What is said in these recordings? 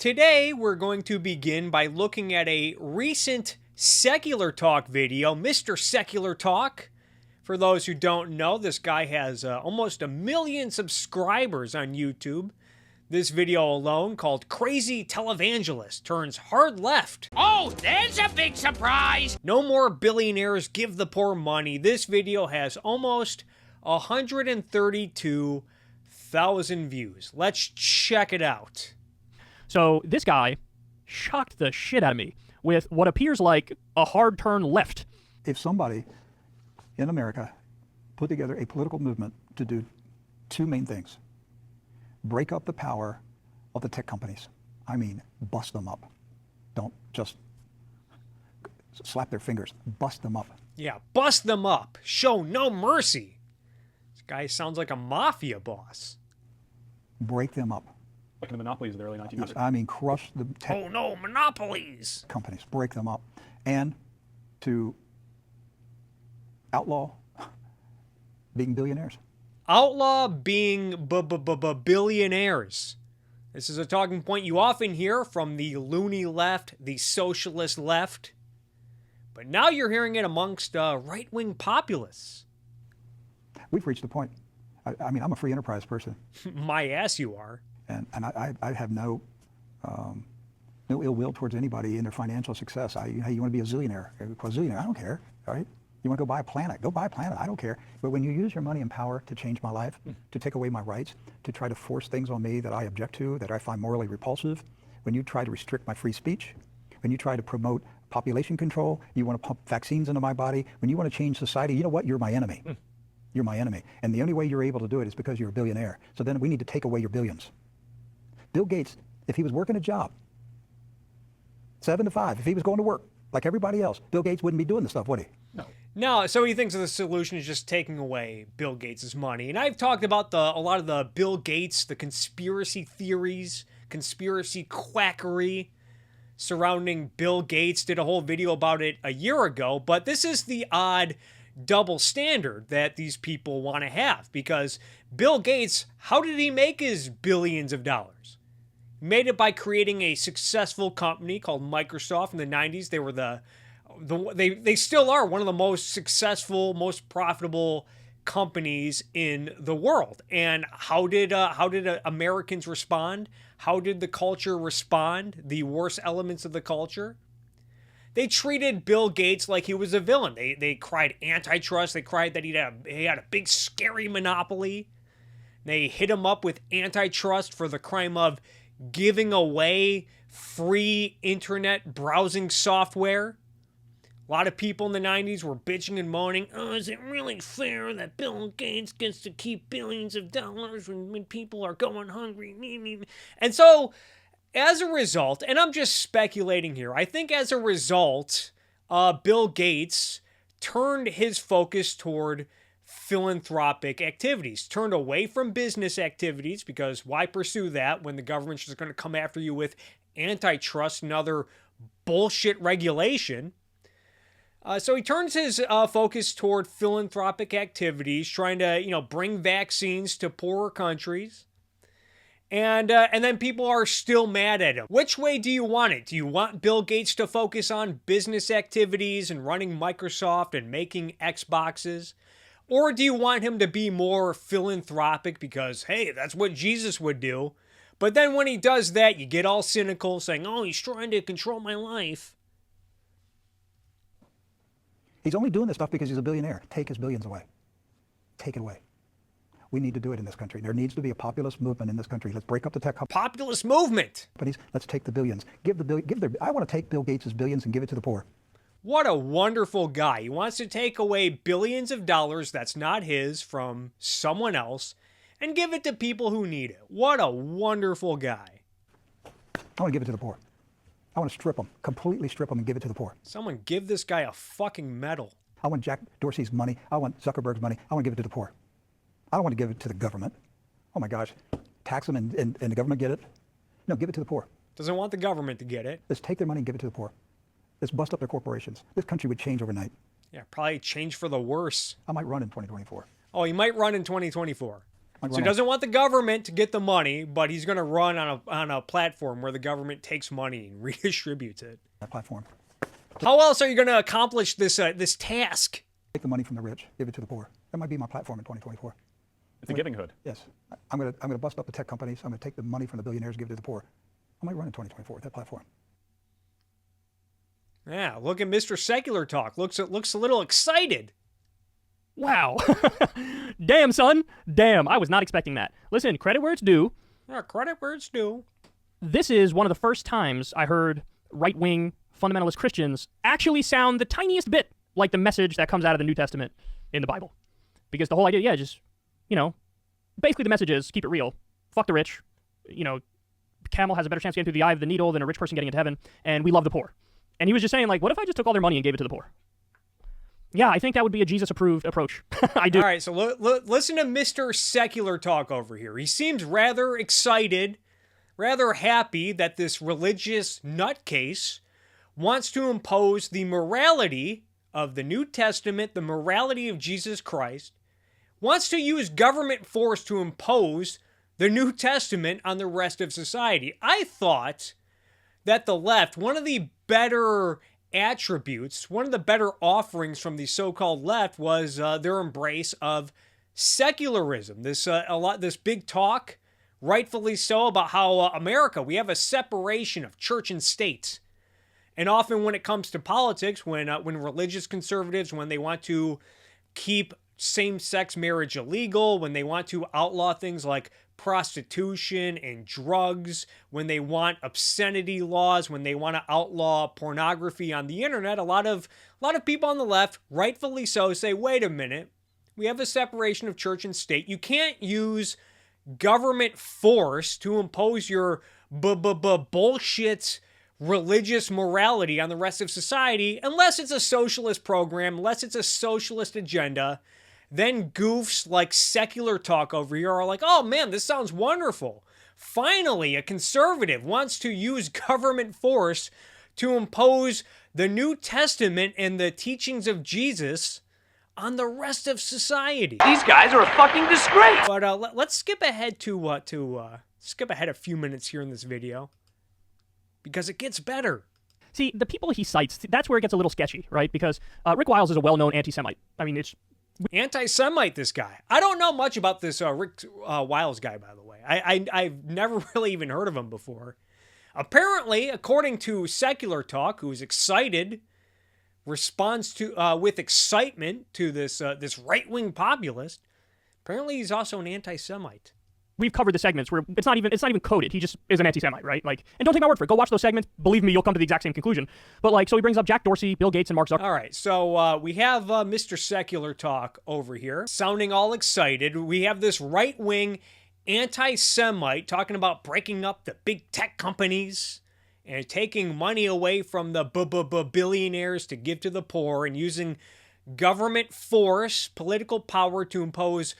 Today, we're going to begin by looking at a recent Secular Talk video, Mr. Secular Talk. For those who don't know, this guy has almost 1 million subscribers on YouTube. This video alone, called Crazy Televangelist Turns Hard Left. Oh, there's a big surprise! No more billionaires give the poor money. This video has almost 132,000 views. Let's check it out. So this guy shocked the shit out of me with what appears like a hard turn left. If somebody in America put together a political movement to do two main things: break up the power of the tech companies. I mean, bust them up. Don't just slap their fingers. Bust them up. Yeah, bust them up. Show no mercy. This guy sounds like a mafia boss. Break them up. Like in the monopolies of the early 1900s. I mean, crush the tech Oh no, monopolies. companies. Break them up. And to outlaw being billionaires. Outlaw being billionaires. This is a talking point you often hear from the loony left, the socialist left. But now you're hearing it amongst right-wing populists. We've reached a point. I mean, I'm a free enterprise person. My ass you are. And I have no ill will towards anybody in their financial success. Hey, you want to be a zillionaire, a quadrillionaire? I don't care. All right? You want to go buy a planet? Go buy a planet. I don't care. But when you use your money and power to change my life, to take away my rights, to try to force things on me that I object to, that I find morally repulsive, when you try to restrict my free speech, when you try to promote population control, you want to pump vaccines into my body, when you want to change society, you know what? You're my enemy. You're my enemy. And the only way you're able to do it is because you're a billionaire. So then we need to take away your billions. Bill Gates, if he was working a job, 7 to 5, if he was going to work like everybody else, Bill Gates wouldn't be doing this stuff, would he? No, so he thinks the solution is just taking away Bill Gates' money. And I've talked about a lot of the Bill Gates, the conspiracy theories, conspiracy quackery surrounding Bill Gates. Did a whole video about it a year ago. But this is the odd double standard that these people want to have. Because Bill Gates, how did he make his billions of dollars? He made it by creating a successful company called Microsoft in the 90s. They were they still are one of the most successful, most profitable companies in the world. And how did Americans respond? How did the culture respond? The worst elements of the culture? They treated Bill Gates like he was a villain. They cried antitrust. They cried that he had a big scary monopoly. They hit him up with antitrust for the crime of giving away free internet browsing software. A lot of people in the 90s were bitching and moaning, oh, is it really fair that Bill Gates gets to keep billions of dollars when people are going hungry? And so, as a result, and I'm just speculating here, I think as a result, Bill Gates turned his focus toward philanthropic activities, turned away from business activities, because why pursue that when the government's just going to come after you with antitrust and other bullshit regulation? So he turns his focus toward philanthropic activities, trying to, bring vaccines to poorer countries. And then people are still mad at him. Which way do you want it? Do you want Bill Gates to focus on business activities and running Microsoft and making Xboxes? Or do you want him to be more philanthropic because, hey, that's what Jesus would do? But then when he does that, you get all cynical, saying, oh, he's trying to control my life. He's only doing this stuff because he's a billionaire. Take his billions away. Take it away. We need to do it in this country. There needs to be a populist movement in this country. Let's break up the tech companies. Populist movement. Let's take the billions. I want to take Bill Gates' billions and give it to the poor. What a wonderful guy. He wants to take away billions of dollars that's not his from someone else and give it to people who need it. What a wonderful guy. I want to give it to the poor. I want to strip them, completely strip them and give it to the poor. Someone give this guy a fucking medal. I want Jack Dorsey's money. I want Zuckerberg's money. I want to give it to the poor. I don't want to give it to the government. Oh my gosh, tax them and the government get it? No, give it to the poor. Doesn't want the government to get it. Let's take their money and give it to the poor. Let's bust up their corporations. This country would change overnight. Yeah, probably change for the worse. I might run in 2024. Oh, he might run in 2024. So he doesn't want the government to get the money, but he's going to run on a platform where the government takes money and redistributes it. That platform. How else are you going to accomplish this this task? Take the money from the rich, give it to the poor. That might be my platform in 2024. It's a giving hood. Yes. I'm gonna bust up the tech companies. I'm gonna take the money from the billionaires, give it to the poor. I might run in 2024 with that platform. Yeah, look at Mr. Secular Talk. Looks a little excited. Wow. Damn, son. Damn, I was not expecting that. Listen, credit where it's due. Yeah, credit where it's due. This is one of the first times I heard right-wing fundamentalist Christians actually sound the tiniest bit like the message that comes out of the New Testament in the Bible. Because the whole idea, yeah, just, basically the message is keep it real. Fuck the rich. Camel has a better chance of getting through the eye of the needle than a rich person getting into heaven, and we love the poor. And he was just saying, like, what if I just took all their money and gave it to the poor? Yeah, I think that would be a Jesus-approved approach. I do. All right, so listen to Mr. Secular Talk over here. He seems rather excited, rather happy that this religious nutcase wants to impose the morality of the New Testament, the morality of Jesus Christ, wants to use government force to impose the New Testament on the rest of society. I thought that the left, one of the better attributes, one of the better offerings from the so-called left was their embrace of secularism. This big talk, rightfully so, about how America, we have a separation of church and state. And often when it comes to politics, when religious conservatives, when they want to keep same-sex marriage illegal, when they want to outlaw things like prostitution and drugs, when they want obscenity laws, when they want to outlaw pornography on the internet, a lot of people on the left, rightfully so, say, wait a minute, we have a separation of church and state. You can't use government force to impose your bullshit religious morality on the rest of society unless it's a socialist program, unless it's a socialist agenda. Then goofs like Secular Talk over here are like, oh man, this sounds wonderful. Finally, a conservative wants to use government force to impose the New Testament and the teachings of Jesus on the rest of society. These guys are a fucking disgrace. But let's skip ahead skip ahead a few minutes here in this video, because it gets better. See, the people he cites, that's where it gets a little sketchy, right? Because Rick Wiles is a well-known anti-Semite. I mean, it's... Anti-Semite, this guy. I don't know much about this Rick Wiles guy, by the way. I've never really even heard of him before. Apparently, according to Secular Talk, who's excited, responds to with excitement to this right-wing populist, apparently he's also an anti-Semite. We've covered the segments where it's not even coded. He just is an anti-Semite, right? Like, and don't take my word for it. Go watch those segments. Believe me, you'll come to the exact same conclusion. But like, so he brings up Jack Dorsey, Bill Gates, and Mark Zuckerberg. All right, so we have Mr. Secular Talk over here, sounding all excited. We have this right-wing anti-Semite talking about breaking up the big tech companies and taking money away from the billionaires to give to the poor, and using government force, political power to impose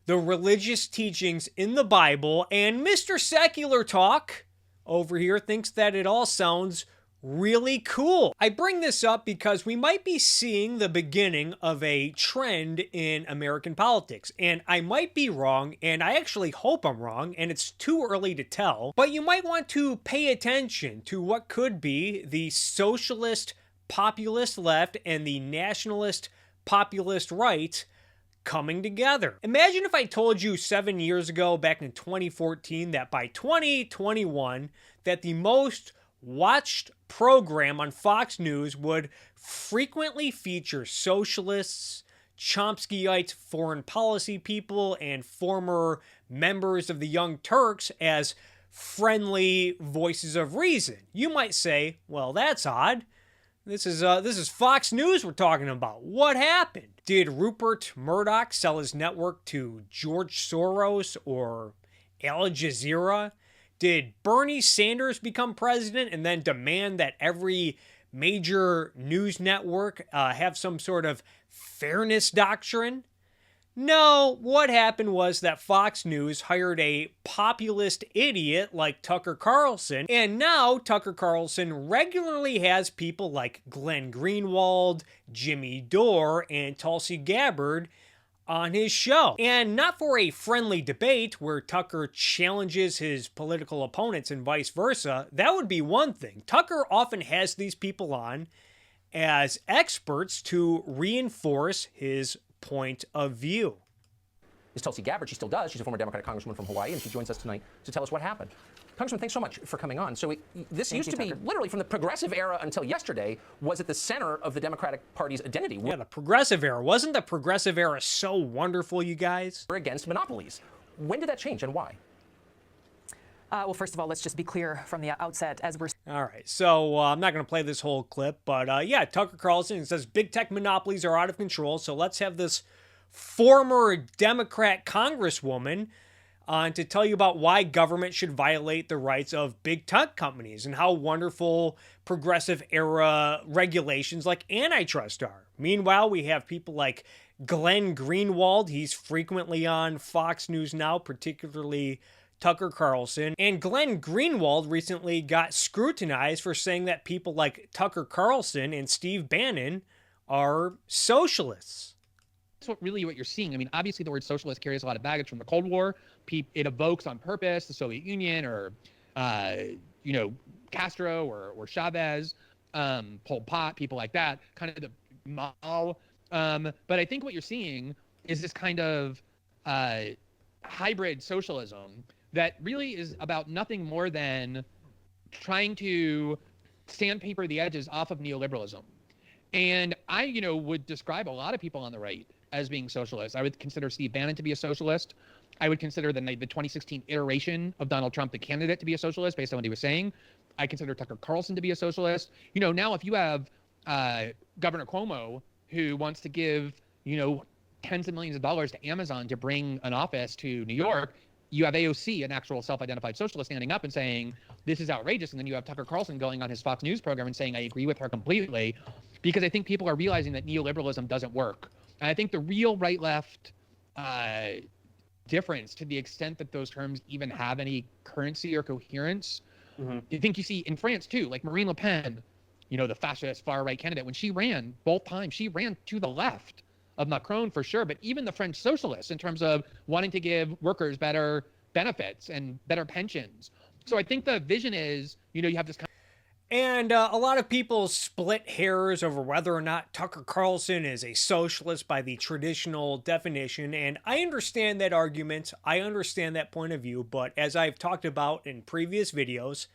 the religious teachings in the Bible. And Mr. Secular Talk over here thinks that it all sounds really cool. I bring this up because we might be seeing the beginning of a trend in American politics. And I might be wrong, and I actually hope I'm wrong, and it's too early to tell. But you might want to pay attention to what could be the socialist populist left and the nationalist populist right coming together. Imagine if I told you 7 years ago, back in 2014, that by 2021, that the most watched program on Fox News would frequently feature socialists, Chomskyites, foreign policy people, and former members of the Young Turks as friendly voices of reason. You might say, well, that's odd. This is Fox News we're talking about. What happened? Did Rupert Murdoch sell his network to George Soros or Al Jazeera? Did Bernie Sanders become president and then demand that every major news network have some sort of fairness doctrine? No, what happened was that Fox News hired a populist idiot like Tucker Carlson, and now Tucker Carlson regularly has people like Glenn Greenwald, Jimmy Dore, and Tulsi Gabbard on his show. And not for a friendly debate where Tucker challenges his political opponents and vice versa. That would be one thing. Tucker often has these people on as experts to reinforce his point of view. Is Tulsi Gabbard. She still does. She's a former Democratic congresswoman from Hawaii, and she joins us tonight to tell us what happened. Congressman, thanks so much for coming on. So this used to be, literally from the progressive era until yesterday, was at the center of the Democratic Party's identity. Yeah, the progressive era. Wasn't the progressive era so wonderful, you guys? We're against monopolies. When did that change and why? Well, first of all, let's just be clear from the outset, as we're... All right, so I'm not going to play this whole clip, but yeah, Tucker Carlson says big tech monopolies are out of control, so let's have this former Democrat congresswoman on to tell you about why government should violate the rights of big tech companies and how wonderful progressive era regulations like antitrust are. Meanwhile, we have people like Glenn Greenwald. He's frequently on Fox News now, particularly Tucker Carlson. And Glenn Greenwald recently got scrutinized for saying that people like Tucker Carlson and Steve Bannon are socialists. That's what you're seeing. I mean, obviously the word socialist carries a lot of baggage from the Cold War. It evokes on purpose the Soviet Union or, Castro or Chavez, Pol Pot, people like that, kind of the Mao. But I think what you're seeing is this kind of hybrid socialism that really is about nothing more than trying to sandpaper the edges off of neoliberalism. And I, would describe a lot of people on the right as being socialists. I would consider Steve Bannon to be a socialist. I would consider the 2016 iteration of Donald Trump, the candidate, to be a socialist based on what he was saying. I consider Tucker Carlson to be a socialist. Now if you have Governor Cuomo who wants to give, tens of millions of dollars to Amazon to bring an office to New York, you have AOC, an actual self-identified socialist, standing up and saying, this is outrageous. And then you have Tucker Carlson going on his Fox News program and saying, I agree with her completely, because I think people are realizing that neoliberalism doesn't work. And I think the real right-left difference, to the extent that those terms even have any currency or coherence, I think you see in France too, like Marine Le Pen, the fascist far-right candidate, when she ran both times, she ran to the left of Macron for sure, but even the French socialists in terms of wanting to give workers better benefits and better pensions. So I think the vision is, you have this kind of... And a lot of people split hairs over whether or not Tucker Carlson is a socialist by the traditional definition, and I understand that argument, I understand that point of view, but as I've talked about in previous videos,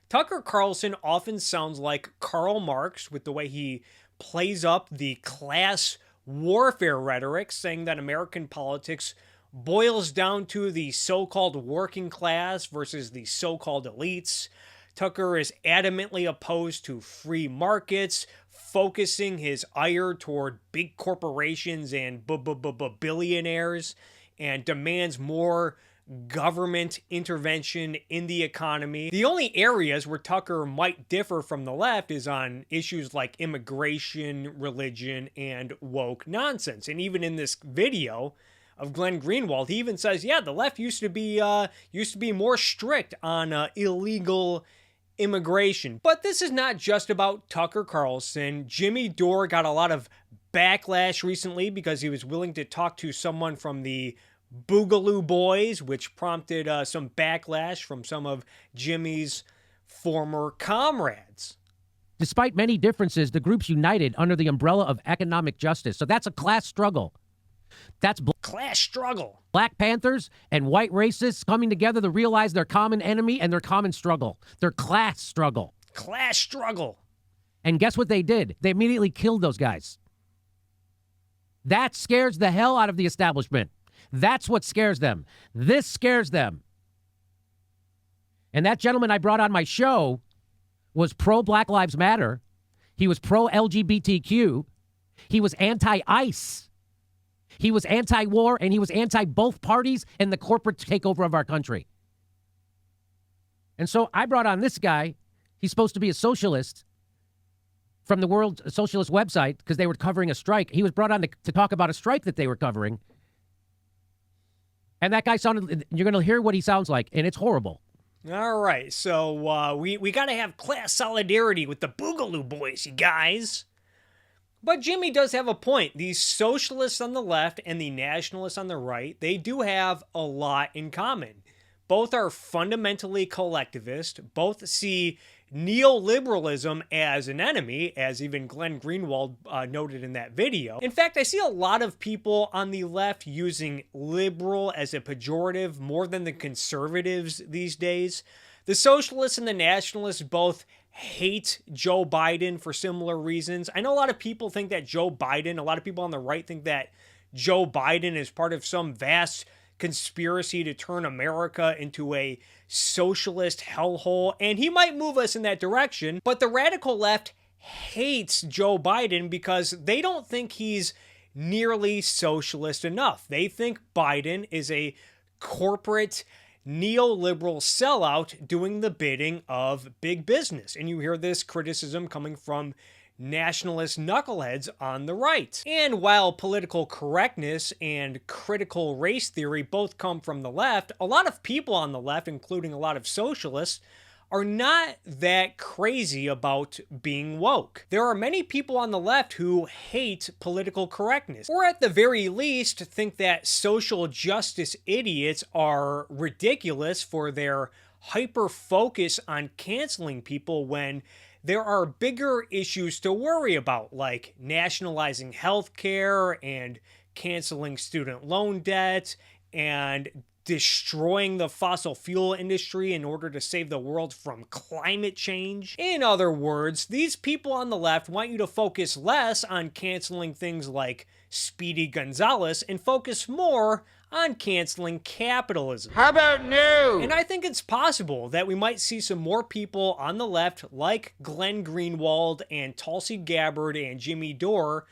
Tucker Carlson often sounds like Karl Marx with the way he plays up the class warfare rhetoric, saying that American politics boils down to the so-called working class versus the so-called elites. Tucker is adamantly opposed to free markets, focusing his ire toward big corporations and billionaires, and demands more government intervention in the economy. The only areas where Tucker might differ from the left is on issues like immigration, religion, and woke nonsense. And even in this video of Glenn Greenwald, he even says, yeah, the left used to be more strict on illegal immigration. But this is not just about Tucker Carlson. Jimmy Dore got a lot of backlash recently because he was willing to talk to someone from the Boogaloo Boys, which prompted some backlash from some of Jimmy's former comrades. Despite many differences, the groups united under the umbrella of economic justice. So that's a class struggle. That's class struggle. Black Panthers and white racists coming together to realize their common enemy and their common struggle. Their class struggle. Class struggle. And guess what they did? They immediately killed those guys. That scares the hell out of the establishment. That's what scares them. This scares them. And that gentleman I brought on my show was pro-Black Lives Matter. He was pro-LGBTQ. He was anti-ICE. He was anti-war, and he was anti-both parties and the corporate takeover of our country. And so I brought on this guy. He's supposed to be a socialist from the World Socialist website because they were covering a strike. He was brought on to talk about a strike that they were covering. And that guy sounded, you're going to hear what he sounds like, and it's horrible. All right, so we got to have class solidarity with the Boogaloo Boys, you guys. But Jimmy does have a point. These socialists on the left and the nationalists on the right, they do have a lot in common. Both are fundamentally collectivist. Both see neoliberalism as an enemy, as even Glenn Greenwald noted in that video. In fact, I see a lot of people on the left using liberal as a pejorative more than the conservatives these days. The socialists and the nationalists both hate Joe Biden for similar reasons. I know a lot of people think that a lot of people on the right think that Joe Biden is part of some vast conspiracy to turn America into a socialist hellhole, and he might move us in that direction, but the radical left hates Joe Biden because they don't think he's nearly socialist enough. They think Biden is a corporate neoliberal sellout doing the bidding of big business, and you hear this criticism coming from nationalist knuckleheads on the right. And while political correctness and critical race theory both come from the left, a lot of people on the left, including a lot of socialists, are not that crazy about being woke. There are many people on the left who hate political correctness, or at the very least think that social justice idiots are ridiculous for their hyper-focus on canceling people when there are bigger issues to worry about, like nationalizing healthcare and canceling student loan debt and destroying the fossil fuel industry in order to save the world from climate change. In other words, these people on the left want you to focus less on canceling things like Speedy Gonzalez and focus more on canceling capitalism. How about new? And I think it's possible that we might see some more people on the left like Glenn Greenwald and Tulsi Gabbard and Jimmy Dore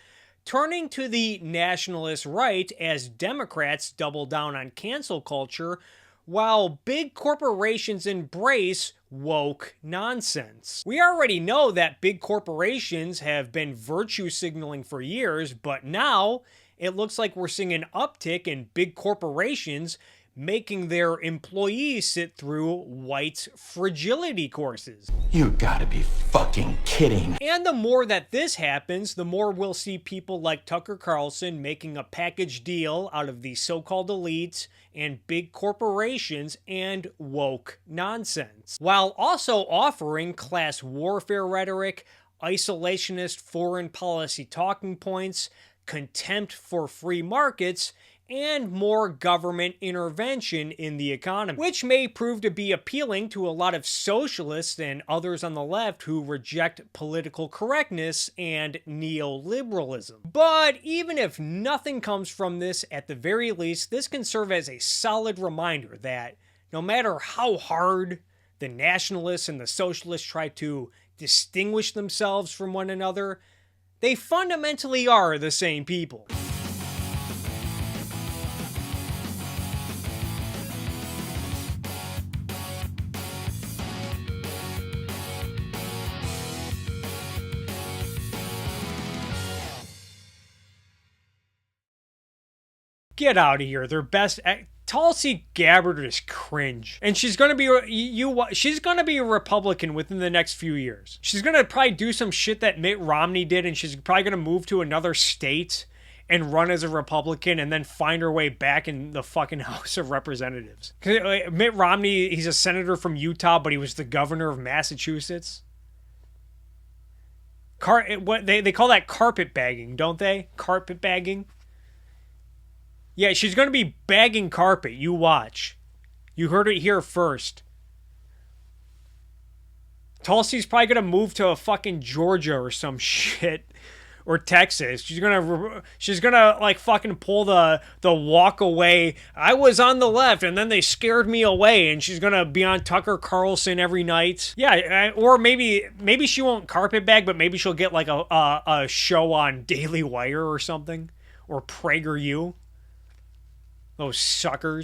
turning to the nationalist right as Democrats double down on cancel culture while big corporations embrace woke nonsense. We already know that big corporations have been virtue signaling for years, but now it looks like we're seeing an uptick in big corporations making their employees sit through white fragility courses. You gotta be fucking kidding. And the more that this happens, the more we'll see people like Tucker Carlson making a package deal out of the so-called elites and big corporations and woke nonsense, while also offering class warfare rhetoric, isolationist foreign policy talking points, contempt for free markets, and more government intervention in the economy, which may prove to be appealing to a lot of socialists and others on the left who reject political correctness and neoliberalism. But even if nothing comes from this, at the very least, this can serve as a solid reminder that no matter how hard the nationalists and the socialists try to distinguish themselves from one another, they fundamentally are the same people. Get out of here. Their best Tulsi Gabbard is cringe, and she's gonna be she's gonna be a Republican within the next few years. She's gonna probably do some shit that Mitt Romney did, and she's probably gonna move to another state and run as a Republican, and then find her way back in the fucking House of Representatives. Mitt Romney, he's a senator from Utah, but he was the governor of Massachusetts. What they call that carpet bagging, don't they? Carpet bagging. Yeah, she's going to be bagging carpet. You watch. You heard it here first. Tulsi's probably going to move to a fucking Georgia or some shit. Or Texas. She's gonna like fucking pull the walk away. I was on the left and then they scared me away, and she's gonna be on Tucker Carlson every night. Yeah, or maybe she won't carpet bag, but maybe she'll get like a show on Daily Wire or something. Or PragerU. Those suckers.